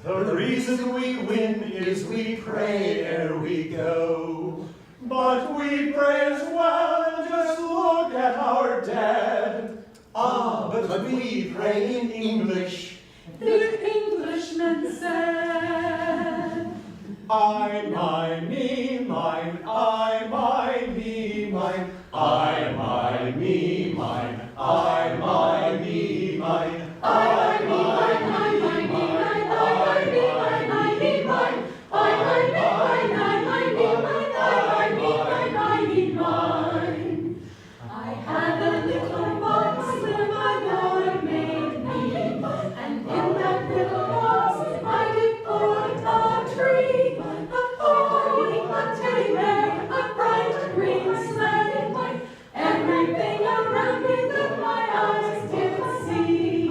The reason we win is we pray ere we go. But we pray as well, just look at our dead. Ah, but we pray in English. The Englishman said, I, my, me, mine, I, my, me, mine, I, my, me, mine, I, my, me, mine, I, my, me, mine, I, my, me, mine, I, had a little box where my boy made me, and in that little box I did put a tree, a pony, a teddy bear, a bright green sleigh, everything around me that my eyes did see.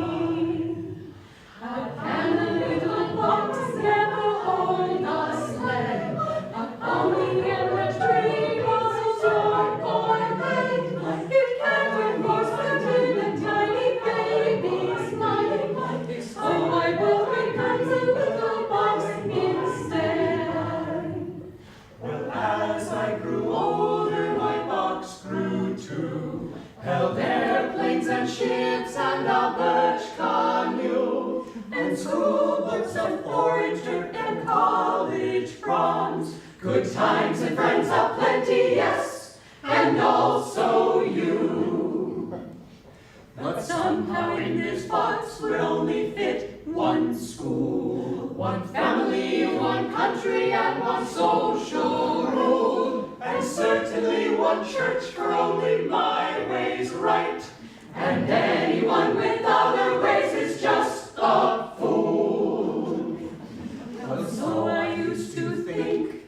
But can a little box never hold a sleigh? A pony and a tree was your boy made. It can't of course contain a tiny baby's mind. So I will becomes a little box instead. Well, as I grew older, my box grew too. Held airplanes and ships and a birch canoe, and school books of 4-H dirt and college proms. Good times and friends aplenty, yes, and also you. But somehow in this box would only fit one school, one family, one country, and one social rule, and certainly one church for only my ways right, and anyone with other ways is just a fool. But so I used to think,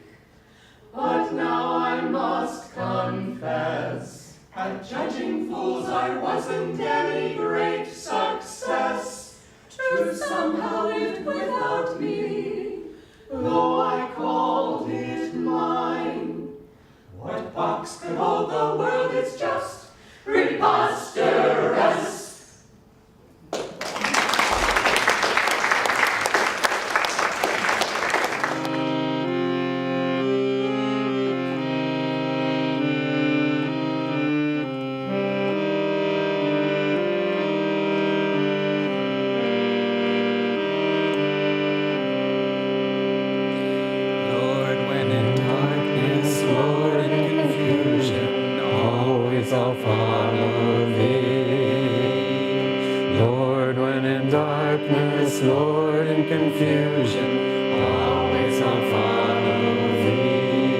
but now I must confess, at judging fools I wasn't any great success. Truth somehow lived without me, though I called it mine. What box could hold the world? It's just preposterous. I'll follow thee. Lord, when in darkness, Lord, in confusion, always I'll follow thee.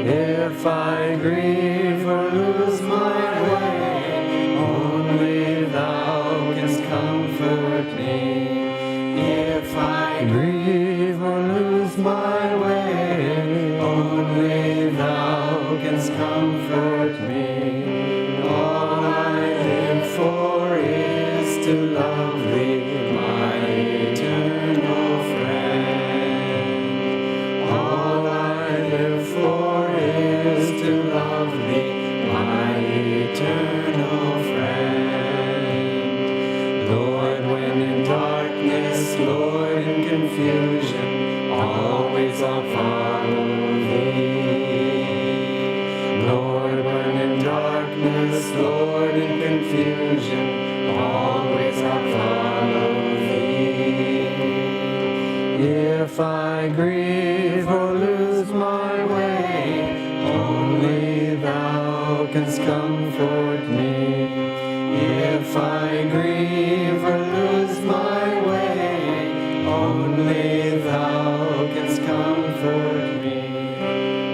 If I grieve or lose my way, only thou canst comfort me. If I grieve or lose my way, only thou canst comfort me. All I live for is to love thee, my eternal friend. All I live for is to love thee, my eternal friend. Lord, when in darkness, Lord, in confusion, always I'll follow thee. Lord, when in darkness, Lord, in confusion, always I'll follow thee. If I grieve or lose my way, only thou canst comfort me. If I grieve or lose my way, only thou canst comfort me.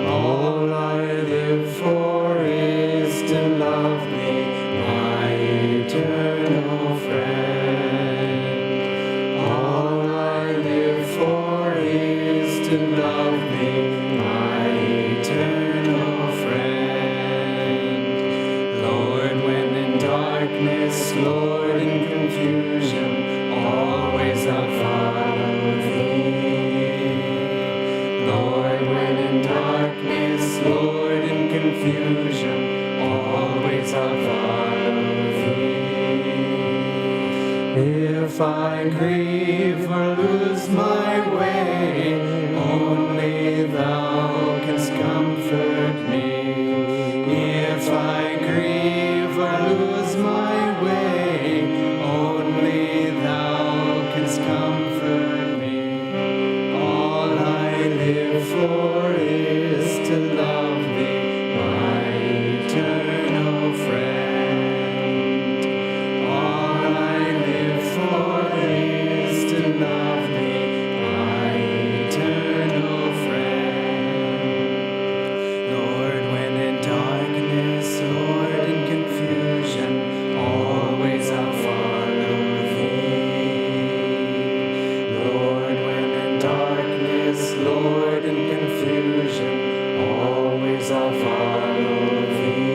All I live for is to love thee, my eternal friend. All I live for is to love thee, my eternal friend. Lord, when in darkness, Lord, in confusion, always I'll follow thee. Lord, when in darkness, Lord, in confusion, always I'll follow thee. If If I grieve or lose my way, only thou canst comfort me. If I grieve or lose my way, only thou canst comfort me. All I live for is to love thee, my eternal friend. All I live for is to love thee, my eternal friend. Lord, when in darkness, Lord, in confusion, always I'll follow thee. Lord, when in darkness, Lord, in confusion, always I'll follow thee.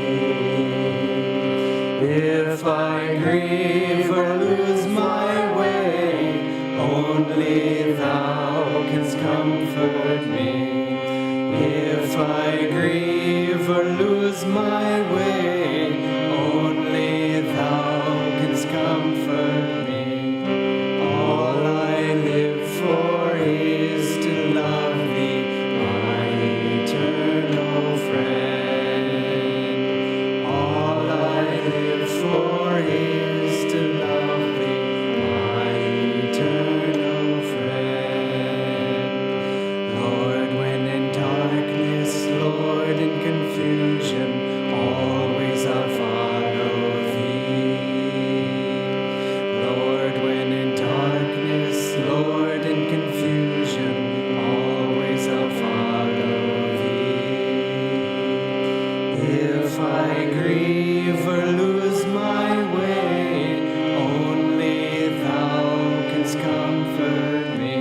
If I grieve or lose my way, only thou canst comfort me. If I grieve or lose my way, only thou canst comfort me. All I live for is to love thee, my eternal friend. All I live for is to love thee, my eternal friend. Lord, when in darkness, Lord, in confusion, always I'll follow thee. Lord, when in darkness, Lord, in confusion, always I'll follow thee. If I grieve or lose my way, only thou canst comfort me.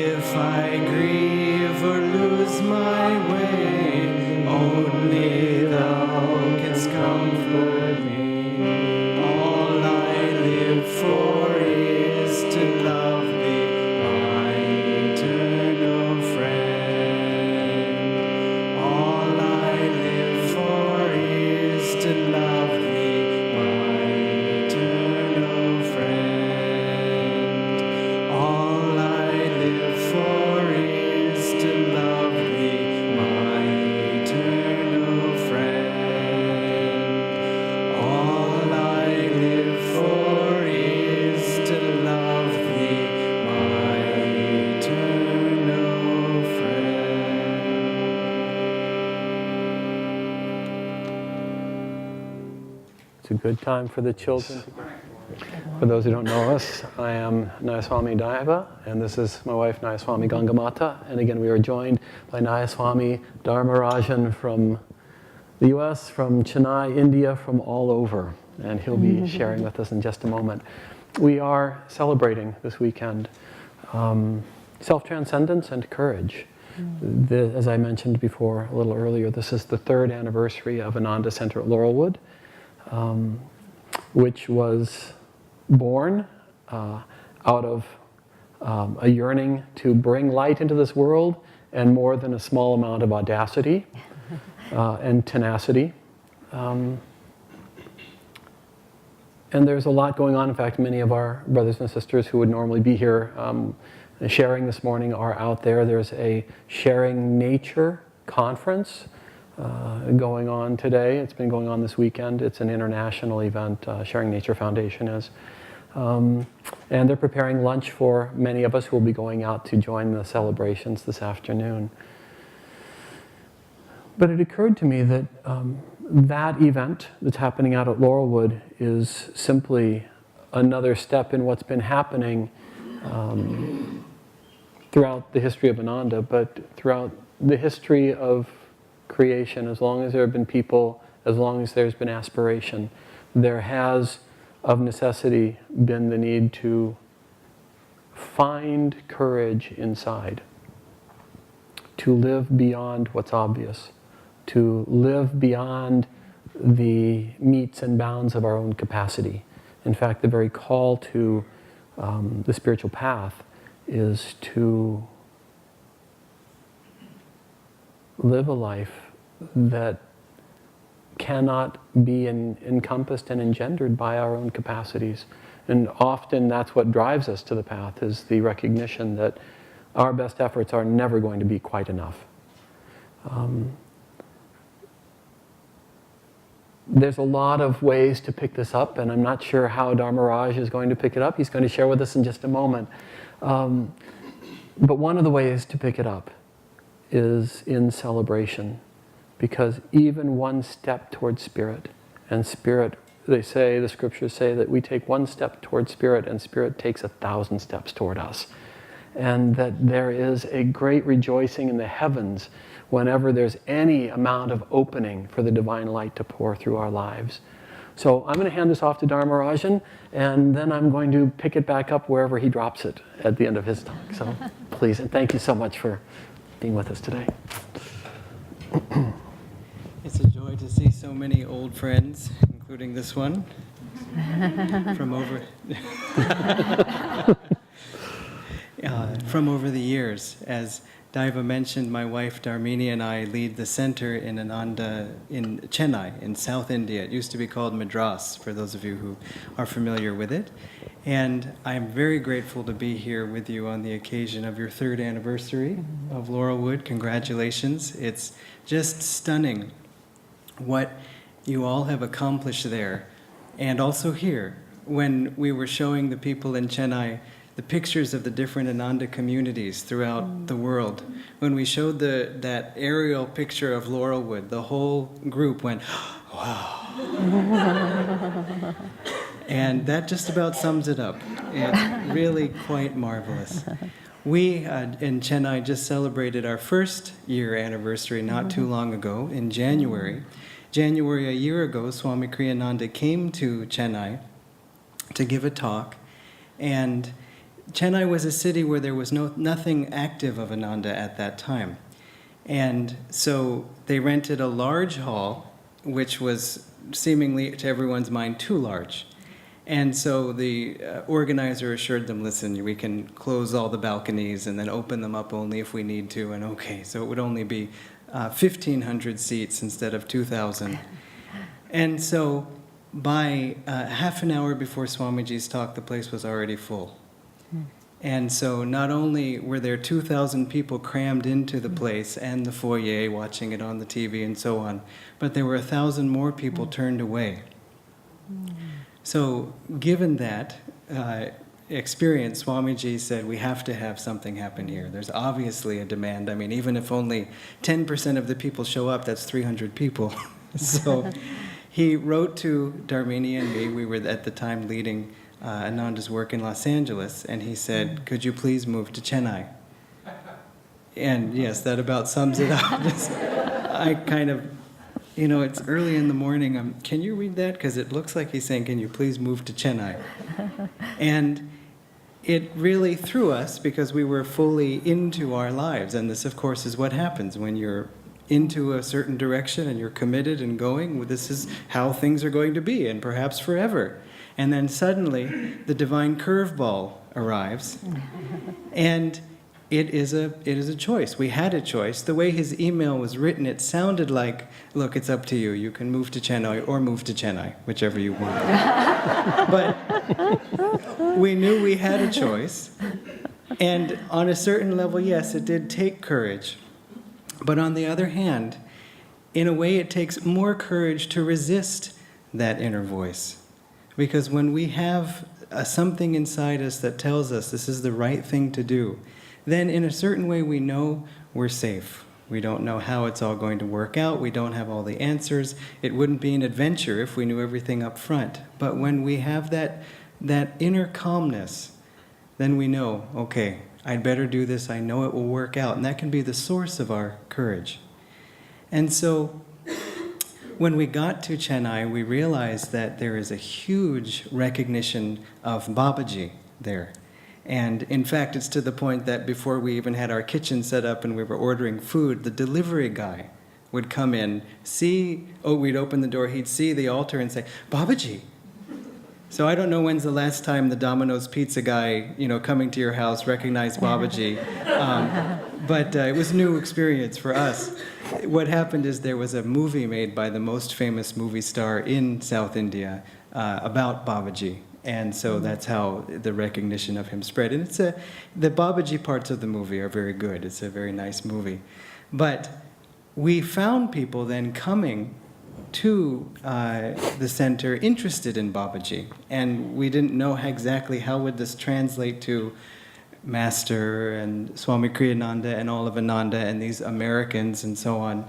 If I grieve or lose my way, only thou canst comfort me. All I live for is to love thee, my eternal friend. All I live for is to love thee, my eternal friend. All I live for is to love thee, my eternal friend. All I live for is to love thee, my eternal friend. It's a good time for the children. For those who don't know us, I am Nayaswami Daiva, and this is my wife Nayaswami Gangamata. And again, we are joined by Nayaswami Dharmarajan from the US, from Chennai, India, from all over. And he'll be sharing with us in just a moment. We are celebrating this weekend self-transcendence and courage. As I mentioned before, a little earlier, this is the 3rd anniversary of Ananda Center at Laurelwood, which was born out of a yearning to bring light into this world and more than a small amount of audacity and tenacity. And there's a lot going on. In fact, many of our brothers and sisters who would normally be here sharing this morning are out there. There's a Sharing Nature conference going on today. It's been going on this weekend. It's an international event, Sharing Nature Foundation is. And they're preparing lunch for many of us who will be going out to join the celebrations this afternoon. But it occurred to me that that event that's happening out at Laurelwood is simply another step in what's been happening throughout the history of Ananda, but throughout the history of creation. As long as there have been people, as long as there's been aspiration, there has, of necessity, been the need to find courage inside, to live beyond what's obvious, to live beyond the metes and bounds of our own capacity. In fact, the very call to the spiritual path is to live a life that cannot be encompassed and engendered by our own capacities. And often that's what drives us to the path, is the recognition that our best efforts are never going to be quite enough. There's a lot of ways to pick this up, and I'm not sure how Dharmaraj is going to pick it up. He's going to share with us in just a moment. But one of the ways to pick it up is in celebration, because even one step towards spirit, and spirit, they say, the scriptures say that we take one step towards spirit and spirit takes 1,000 steps toward us. And that there is a great rejoicing in the heavens whenever there's any amount of opening for the divine light to pour through our lives. So I'm going to hand this off to Dharmarajan, and then I'm going to pick it back up wherever he drops it at the end of his talk. So please, and thank you so much for being with us today. It's a joy to see so many old friends, including this one, from over the years. As Daiva mentioned, my wife Dharmini and I lead the center in Ananda in Chennai, in South India. It used to be called Madras, for those of you who are familiar with it. And I'm very grateful to be here with you on the occasion of your 3rd anniversary of Laurelwood. Congratulations. It's just stunning what you all have accomplished there, and also here. When we were showing the people in Chennai the pictures of the different Ananda communities throughout the world, when we showed that aerial picture of Laurelwood, the whole group went, wow. And that just about sums it up. It's really quite marvelous. We in Chennai just celebrated our 1st year anniversary not too long ago, in January. January a year ago, Swami Kriyananda came to Chennai to give a talk, and Chennai was a city where there was nothing active of Ananda at that time. And so they rented a large hall, which was seemingly, to everyone's mind, too large. And so the organizer assured them, listen, we can close all the balconies and then open them up only if we need to. And okay, so it would only be 1,500 seats instead of 2,000. And so by half an hour before Swamiji's talk, the place was already full. And so not only were there 2,000 people crammed into the place and the foyer watching it on the TV and so on, but there were 1,000 more people turned away. So given that experience, Swamiji said, we have to have something happen here. There's obviously a demand. I mean, even if only 10% of the people show up, that's 300 people. So he wrote to Dharmini and me. We were at the time leading Ananda's work in Los Angeles, and he said, could you please move to Chennai? And yes, that about sums it up. I kind of, it's early in the morning. Can you read that? Because it looks like he's saying, can you please move to Chennai? And it really threw us, because we were fully into our lives. And this, of course, is what happens when you're into a certain direction and you're committed and going. Well, this is how things are going to be, and perhaps forever. And then suddenly, the divine curveball arrives, and it is a choice. We had a choice. The way his email was written, it sounded like, look, it's up to you. You can move to Chennai or move to Chennai, whichever you want. But we knew we had a choice, and on a certain level, yes, it did take courage. But on the other hand, in a way, it takes more courage to resist that inner voice. Because when we have something inside us that tells us this is the right thing to do, then in a certain way we know we're safe. We don't know how it's all going to work out. We don't have all the answers. It wouldn't be an adventure if we knew everything up front. But when we have that inner calmness, then we know, okay, I'd better do this. I know it will work out. And that can be the source of our courage. And so when we got to Chennai, we realized that there is a huge recognition of Babaji there. And in fact, it's to the point that before we even had our kitchen set up and we were ordering food, the delivery guy would come in, we'd open the door, he'd see the altar and say, Babaji. So I don't know when's the last time the Domino's pizza guy, coming to your house recognized Babaji, but it was a new experience for us. What happened is there was a movie made by the most famous movie star in South India about Babaji. And so that's how the recognition of him spread. And the Babaji parts of the movie are very good. It's a very nice movie. But we found people then coming to the center interested in Babaji. And we didn't know exactly how would this translate to Master and Swami Kriyananda and all of Ananda and these Americans and so on.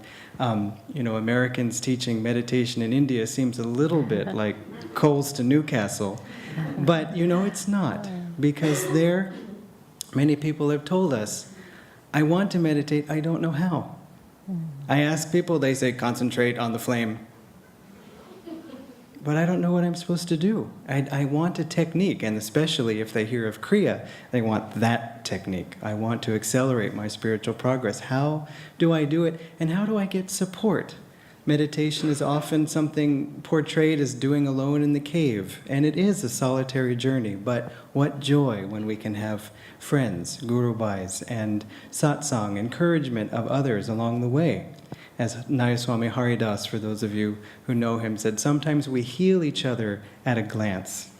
Americans teaching meditation in India seems a little bit like coals to Newcastle. But, it's not. Because there, many people have told us, I want to meditate, I don't know how. I ask people, they say, concentrate on the flame. But I don't know what I'm supposed to do. I want a technique, and especially if they hear of Kriya, they want that technique. I want to accelerate my spiritual progress. How do I do it, and how do I get support? Meditation is often something portrayed as doing alone in the cave, and it is a solitary journey, but what joy when we can have friends, gurubhais, and satsang, encouragement of others along the way. As Nayaswami Haridas, for those of you who know him, said, sometimes we heal each other at a glance.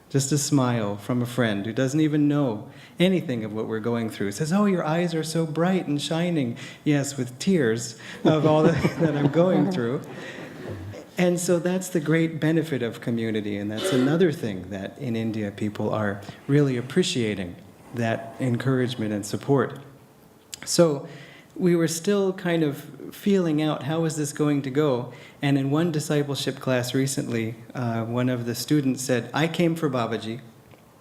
Just a smile from a friend who doesn't even know anything of what we're going through. Says, oh, your eyes are so bright and shining. Yes, with tears of all that I'm going through. And so that's the great benefit of community. And that's another thing that in India people are really appreciating, that encouragement and support. So we were still kind of feeling out how is this going to go. And in one discipleship class recently, one of the students said, I came for Babaji.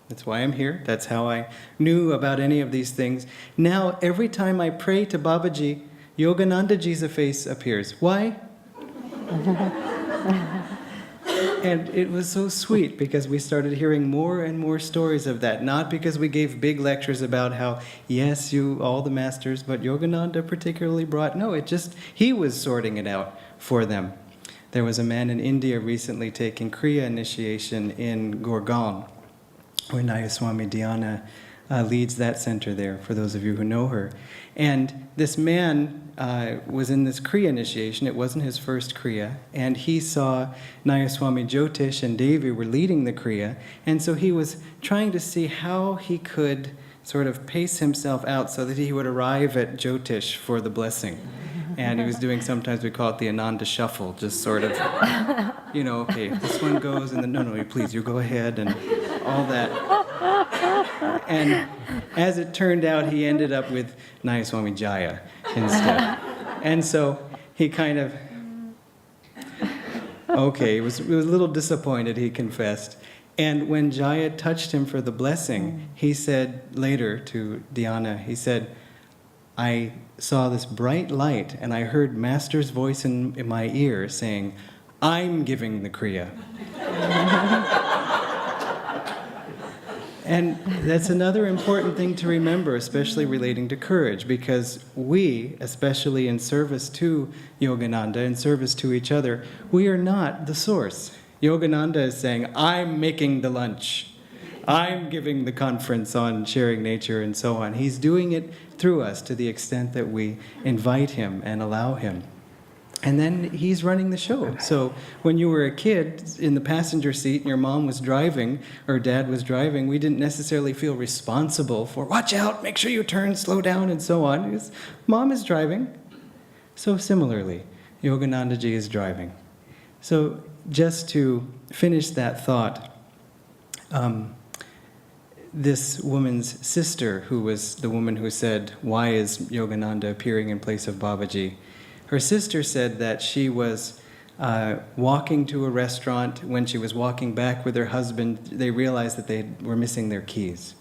That's why I'm here. That's how I knew about any of these things. Now, every time I pray to Babaji, Yoganandaji's face appears. Why? And it was so sweet because we started hearing more and more stories of that. Not because we gave big lectures about how, yes, you, all the masters, but Yogananda particularly brought, no, he was sorting it out for them. There was a man in India recently taking Kriya initiation in Gurgaon, where Nayaswami Dhyana leads that center there, for those of you who know her. And this man was in this Kriya initiation. It wasn't his first Kriya. And he saw Nayaswami Jyotish and Devi were leading the Kriya. And so he was trying to see how he could sort of pace himself out so that he would arrive at Jyotish for the blessing. And he was doing, sometimes we call it the Ananda Shuffle, just sort of, okay, if this one goes, and then, no, please, you go ahead, and all that. And as it turned out, he ended up with Nayaswami Jaya instead. And so he kind of, he was a little disappointed, he confessed. And when Jaya touched him for the blessing, he said later to Dhyana, he said, I saw this bright light and I heard Master's voice in my ear saying, I'm giving the Kriya. And that's another important thing to remember, especially relating to courage, because we, especially in service to Yogananda, in service to each other, we are not the source. Yogananda is saying, I'm making the lunch. I'm giving the conference on sharing nature and so on. He's doing it through us to the extent that we invite him and allow him. And then he's running the show. So when you were a kid in the passenger seat and your mom was driving or dad was driving, we didn't necessarily feel responsible for, watch out, make sure you turn, slow down, and so on. Because mom is driving. So similarly, Yoganandaji is driving. So just to finish that thought, this woman's sister, who was the woman who said, why is Yogananda appearing in place of Babaji? Her sister said that she was walking to a restaurant. When she was walking back with her husband, they realized that they were missing their keys.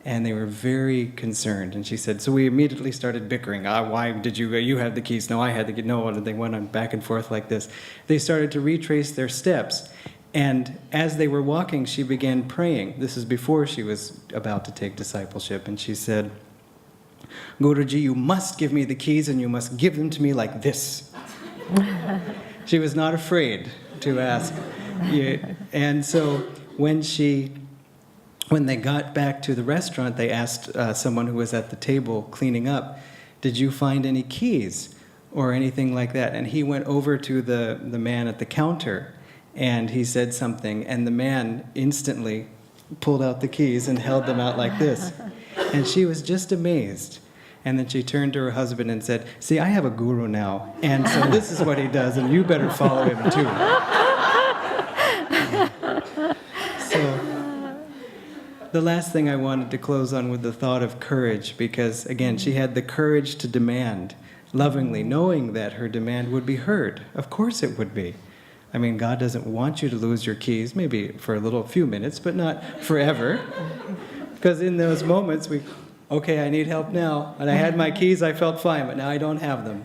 And they were very concerned. And she said, so we immediately started bickering. Why did you have the keys? No, I had the keys. No, they went on back and forth like this. They started to retrace their steps. And as they were walking, she began praying. This is before she was about to take discipleship. And she said, Guruji, you must give me the keys and you must give them to me like this. She was not afraid to ask. And so when they got back to the restaurant, they asked someone who was at the table cleaning up, "Did you find any keys or anything like that?" And he went over to the man at the counter, and he said something, and the man instantly pulled out the keys and held them out like this. And she was just amazed. And then she turned to her husband and said, "See, I have a guru now, and so this is what he does, and you better follow him too." So, the last thing I wanted to close on with the thought of courage, because again, she had the courage to demand lovingly, knowing that her demand would be heard. Of course it would be. I mean, God doesn't want you to lose your keys, maybe for a few minutes, but not forever. Because in those moments, okay, I need help now. And I had my keys, I felt fine, but now I don't have them.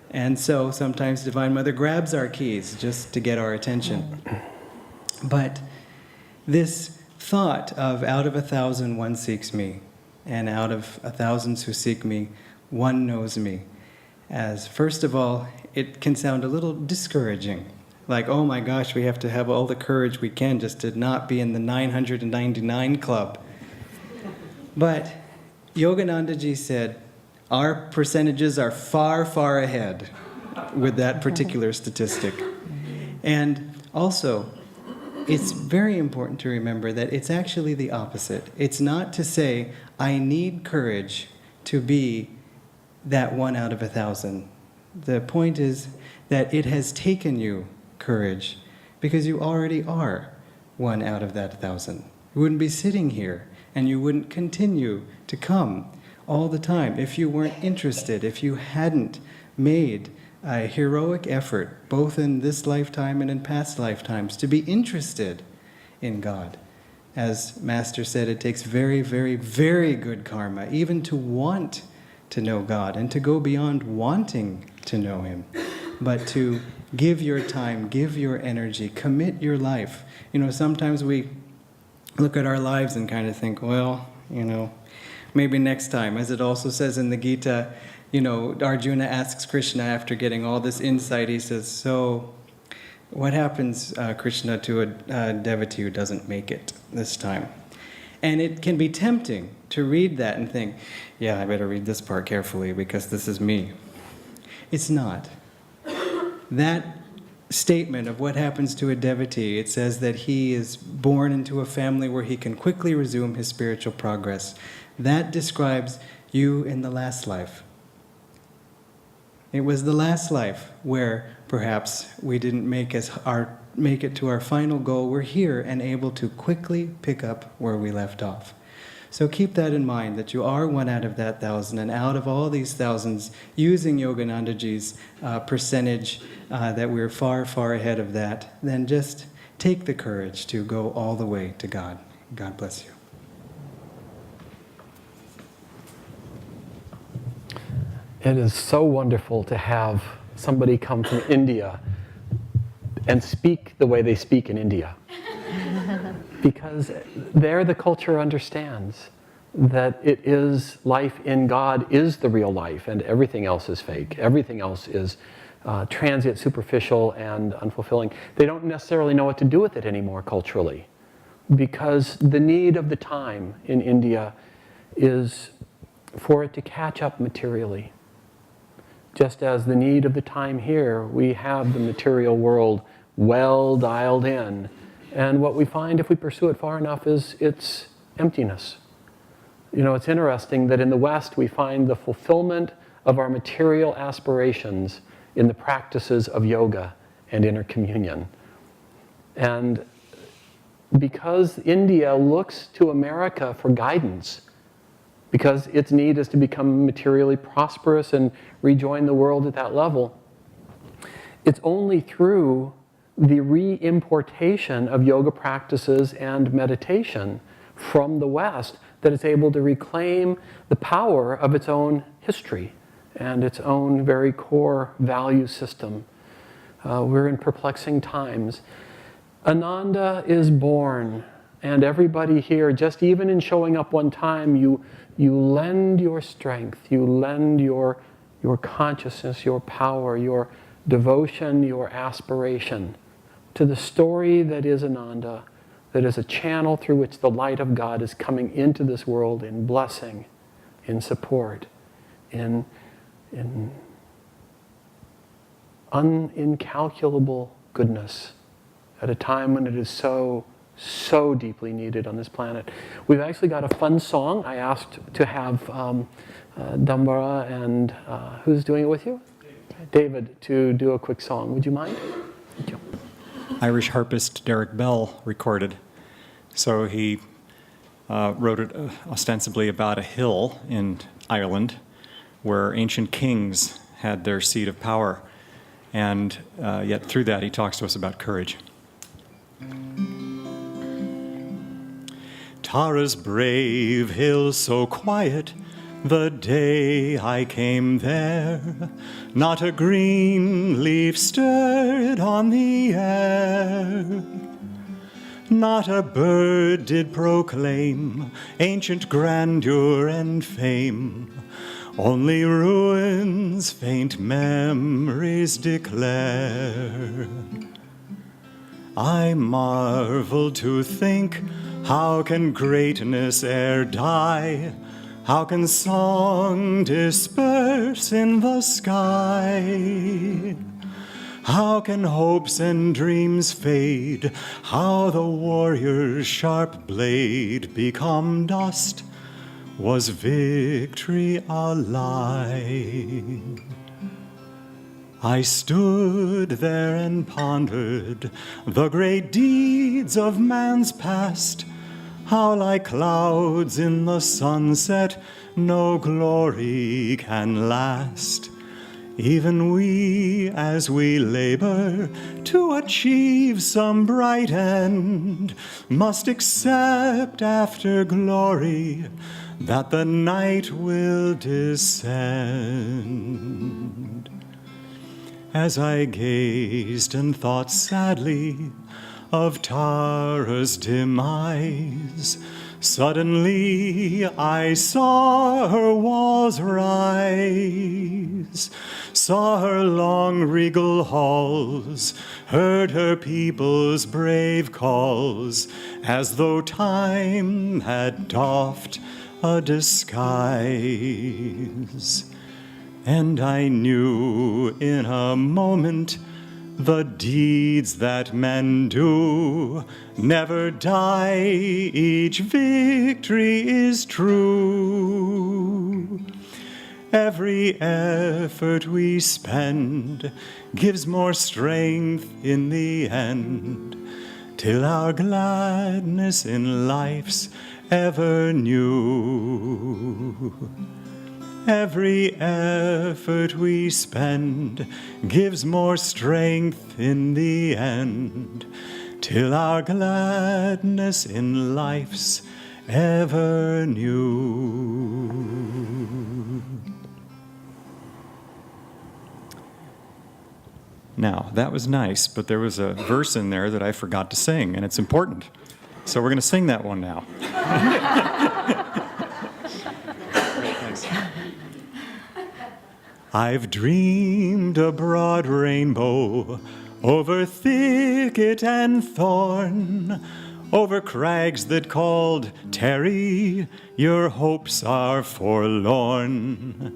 And so sometimes Divine Mother grabs our keys just to get our attention. But this thought of out of 1,000, one seeks me, and out of 1,000 who seek me, one knows me. As first of all, it can sound a little discouraging. Like, oh my gosh, we have to have all the courage we can just to not be in the 999 club. But Yoganandaji said, our percentages are far, far ahead with that particular statistic. And also, it's very important to remember that it's actually the opposite. It's not to say, I need courage to be that 1 out of 1,000. The point is that it has taken you courage because you already are 1 out of that 1,000. You wouldn't be sitting here, and you wouldn't continue to come all the time if you weren't interested, if you hadn't made a heroic effort, both in this lifetime and in past lifetimes, to be interested in God. As Master said, it takes very, very, very good karma, even to want to know God and to go beyond wanting to know Him, but to give your time, give your energy, commit your life. You know, sometimes we look at our lives and kind of think, well, you know, maybe next time. As it also says in the Gita, you know, Arjuna asks Krishna after getting all this insight, he says, so what happens, Krishna, to a devotee who doesn't make it this time? And it can be tempting to read that and think, yeah, I better read this part carefully because this is me. It's not. That statement of what happens to a devotee, it says that he is born into a family where he can quickly resume his spiritual progress. That describes you in the last life. It was the last life where perhaps we didn't make it to our final goal. We're here and able to quickly pick up where we left off. So keep that in mind, that you are 1 out of that 1,000, and out of all these thousands, using Yoganandaji's percentage, that we're far, far ahead of that, then just take the courage to go all the way to God. God bless you. It is so wonderful to have somebody come from India and speak the way they speak in India. Because there the culture understands that it is life in God is the real life and everything else is fake. Everything else is transient, superficial, and unfulfilling. They don't necessarily know what to do with it anymore culturally, because the need of the time in India is for it to catch up materially. Just as the need of the time here, we have the material world well dialed in. And what we find if we pursue it far enough is its emptiness. You know, it's interesting that in the West we find the fulfillment of our material aspirations in the practices of yoga and inner communion. And because India looks to America for guidance, because its need is to become materially prosperous and rejoin the world at that level, it's only through the re-importation of yoga practices and meditation from the West that it's able to reclaim the power of its own history and its own very core value system. We're in perplexing times. Ananda is born, and everybody here, just even in showing up one time, you lend your strength, you lend your consciousness, your power, your devotion, your aspiration to the story that is Ananda, that is a channel through which the light of God is coming into this world in blessing, in support, in incalculable goodness at a time when it is so deeply needed on this planet. We've actually got a fun song. I asked to have Dambara and who's doing it with you? David, to do a quick song. Would you mind? Thank you. Irish harpist Derek Bell recorded. So he wrote it ostensibly about a hill in Ireland where ancient kings had their seat of power. And yet through that he talks to us about courage. Tara's brave hill so quiet, the day I came there, not a green leaf stirred on the air. Not a bird did proclaim ancient grandeur and fame, only ruins faint memories declare. I marvel to think, how can greatness e'er die? How can song disperse in the sky? How can hopes and dreams fade? How the warrior's sharp blade become dust? Was victory a lie? I stood there and pondered the great deeds of man's past, how like clouds in the sunset no glory can last. Even we, as we labor to achieve some bright end, must accept after glory that the night will descend. As I gazed and thought sadly of Tara's demise, suddenly I saw her walls rise, saw her long regal halls, heard her people's brave calls, as though time had doffed a disguise. And I knew in a moment the deeds that men do never die, each victory is true. Every effort we spend gives more strength in the end, till our gladness in life's ever new. Every effort we spend gives more strength in the end, till our gladness in life's ever new. Now, that was nice, but there was a verse in there that I forgot to sing, and it's important. So we're going to sing that one now. I've dreamed a broad rainbow over thicket and thorn, over crags that called, "Tarry, your hopes are forlorn."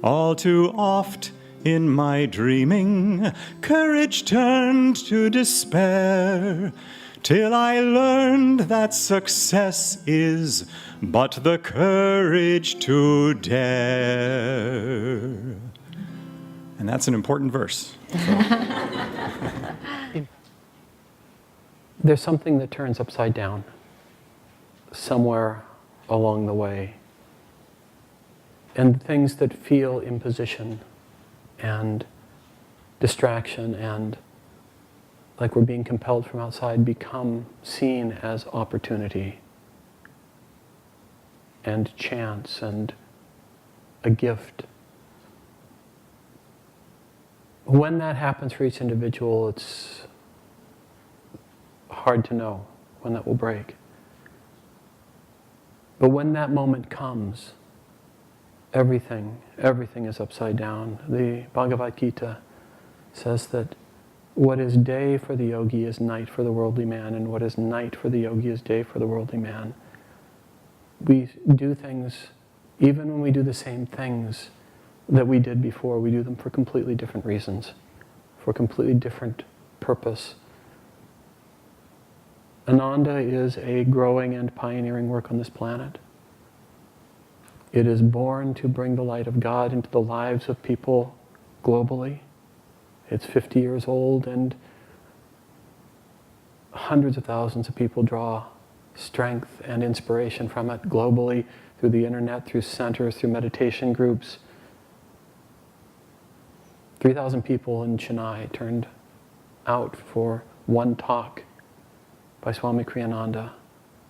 All too oft in my dreaming, courage turned to despair, till I learned that success is but the courage to dare. And that's an important verse. There's something that turns upside down somewhere along the way. And things that feel imposition and distraction and like we're being compelled from outside become seen as opportunity and chance and a gift. When that happens for each individual, it's hard to know when that will break. But when that moment comes, everything is upside down. The Bhagavad Gita says that what is day for the yogi is night for the worldly man, and what is night for the yogi is day for the worldly man. We do things, even when we do the same things that we did before, we do them for completely different reasons, for completely different purpose. Ananda is a growing and pioneering work on this planet. It is born to bring the light of God into the lives of people globally. It's 50 years old, and hundreds of thousands of people draw strength and inspiration from it globally, through the internet, through centers, through meditation groups. 3,000 people in Chennai turned out for one talk by Swami Kriyananda,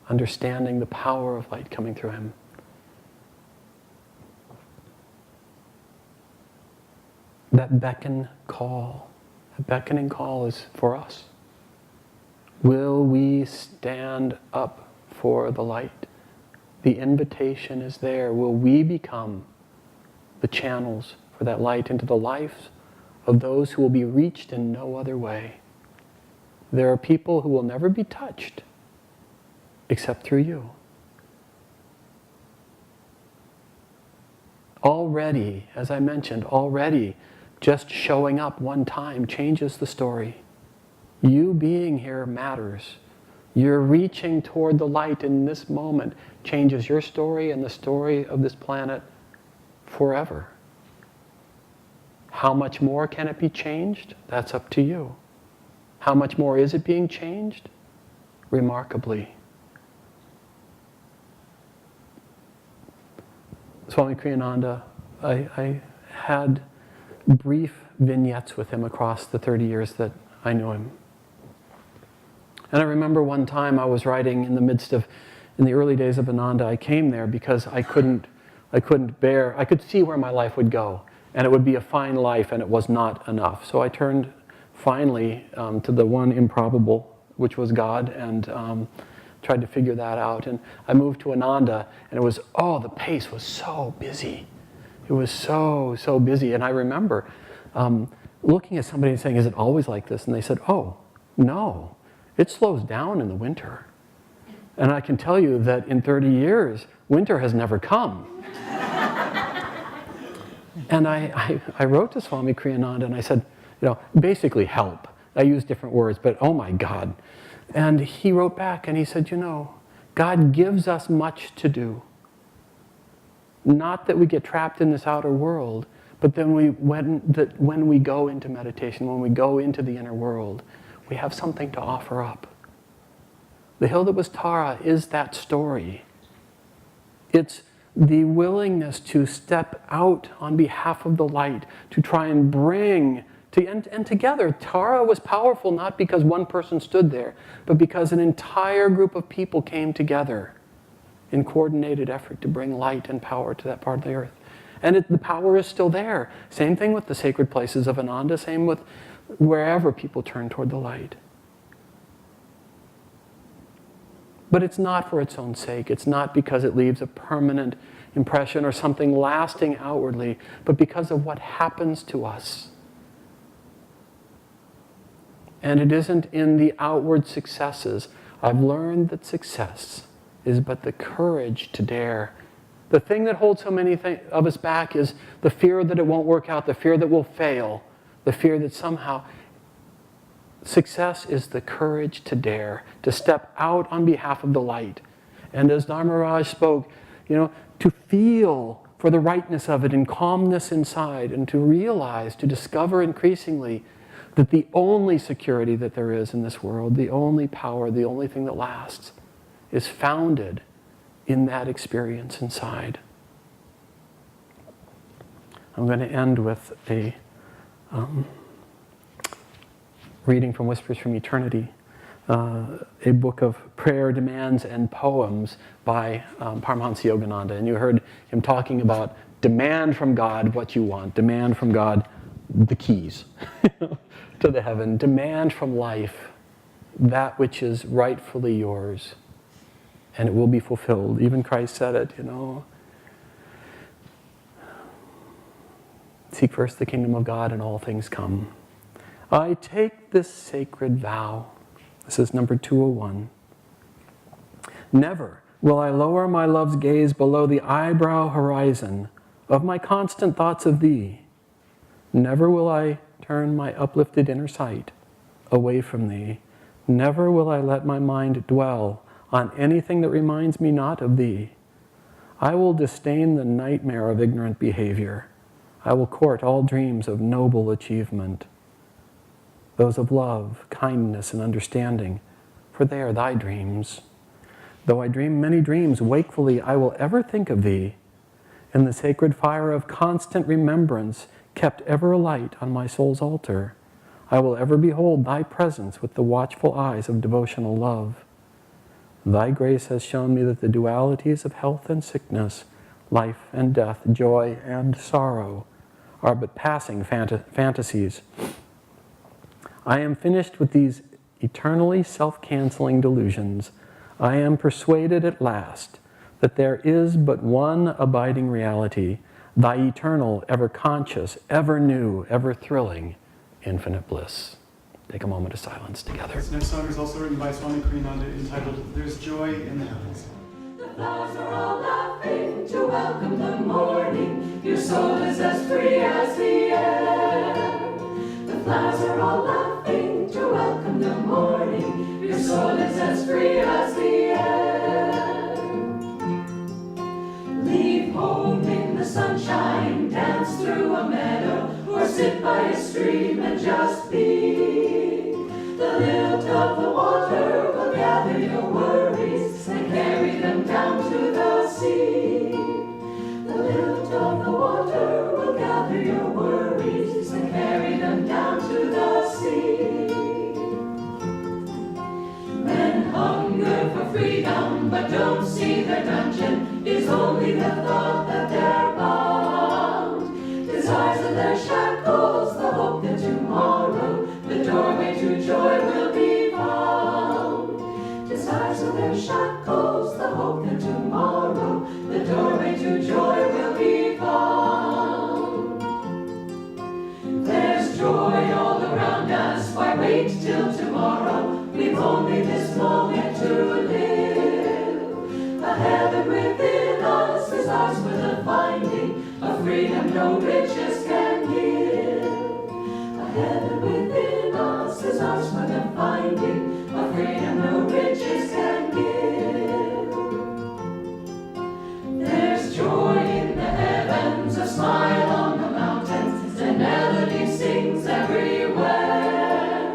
understanding the power of light coming through him. That beckoning call is for us. Will we stand up for the light? The invitation is there. Will we become the channels for that light into the lives of those who will be reached in no other way? There are people who will never be touched except through you. Already, as I mentioned, just showing up one time changes the story. You being here matters. You're reaching toward the light in this moment changes your story and the story of this planet forever. How much more can it be changed? That's up to you. How much more is it being changed? Remarkably. Swami Kriyananda, I had brief vignettes with him across the 30 years that I knew him. And I remember one time I was writing in the early days of Ananda, I came there because I couldn't bear, I could see where my life would go, and it would be a fine life, and it was not enough. So I turned finally to the one improbable, which was God, and tried to figure that out. And I moved to Ananda, and the pace was so busy. It was so busy. And I remember looking at somebody and saying, is it always like this? And they said, oh, no, it slows down in the winter. And I can tell you that in 30 years, winter has never come. And I wrote to Swami Kriyananda and I said, basically help. I used different words, but oh my God. And he wrote back and he said, God gives us much to do. Not that we get trapped in this outer world, but then when we go into meditation, when we go into the inner world, we have something to offer up. The hill that was Tara is that story. It's the willingness to step out on behalf of the light, to try and bring, and together, Tara was powerful not because one person stood there, but because an entire group of people came together in coordinated effort to bring light and power to that part of the earth. And the power is still there. Same thing with the sacred places of Ananda, same with wherever people turn toward the light. But it's not for its own sake. It's not because it leaves a permanent impression or something lasting outwardly, but because of what happens to us. And it isn't in the outward successes. I've learned that success is but the courage to dare. The thing that holds so many of us back is the fear that it won't work out, the fear that we'll fail, the fear that somehow... Success is the courage to dare, to step out on behalf of the light. And as Dharmaraj spoke, to feel for the rightness of it in calmness inside, and to realize, to discover increasingly that the only security that there is in this world, the only power, the only thing that lasts, is founded in that experience inside. I'm going to end with a reading from Whispers from Eternity, a book of prayer, demands, and poems by Paramahansa Yogananda. And you heard him talking about demand from God what you want, demand from God the keys to the heaven, demand from life that which is rightfully yours, and it will be fulfilled. Even Christ said it, Seek first the kingdom of God and all things come. I take this sacred vow. This is number 201. Never will I lower my love's gaze below the eyebrow horizon of my constant thoughts of thee. Never will I turn my uplifted inner sight away from thee. Never will I let my mind dwell on anything that reminds me not of thee. I will disdain the nightmare of ignorant behavior. I will court all dreams of noble achievement, those of love, kindness, and understanding, for they are thy dreams. Though I dream many dreams, wakefully I will ever think of thee. In the sacred fire of constant remembrance, kept ever alight on my soul's altar, I will ever behold thy presence with the watchful eyes of devotional love. Thy grace has shown me that the dualities of health and sickness, life and death, joy and sorrow, are but passing fantasies. I am finished with these eternally self-canceling delusions. I am persuaded at last that there is but one abiding reality, thy eternal, ever conscious, ever new, ever thrilling, infinite bliss. Take a moment of silence together. This next song is also written by Swami Kriyananda, entitled There's Joy in the Heavens. The flowers are all laughing to welcome the morning. Your soul is as free as the air. The flowers are all laughing to welcome the morning. Your soul is as free as the air. Leave home in the sunshine, dance through a meadow, or sit by a stream and just be. The lilt of the water will gather your worries and carry them down to the sea. The lilt of the water will gather your worries and carry them down to the sea. Men hunger for freedom but don't see their dungeon is only the thought that they're bound. Desires of their shackles, the hope that tomorrow the doorway to joy will be found. Desires of their shackles, the hope that tomorrow the doorway to joy will be found. There's joy all around us, why wait till tomorrow? We've only this moment to live. A heaven within us is ours for the finding, a freedom no riches can give. A heaven within us is ours for the finding, a freedom no riches can give. There's joy in the heavens, a smile on the mountains, and melody sings everywhere.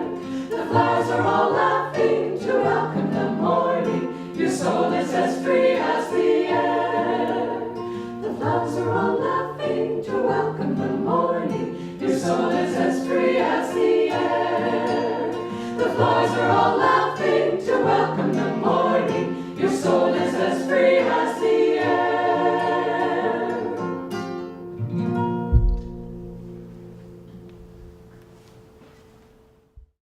The flowers are all laughing to welcome the morning. Your soul is as free as the air. The flowers are all laughing to welcome the morning. Your soul is as free as the air. The flowers are all laughing to welcome the morning. Your soul is as free as the air.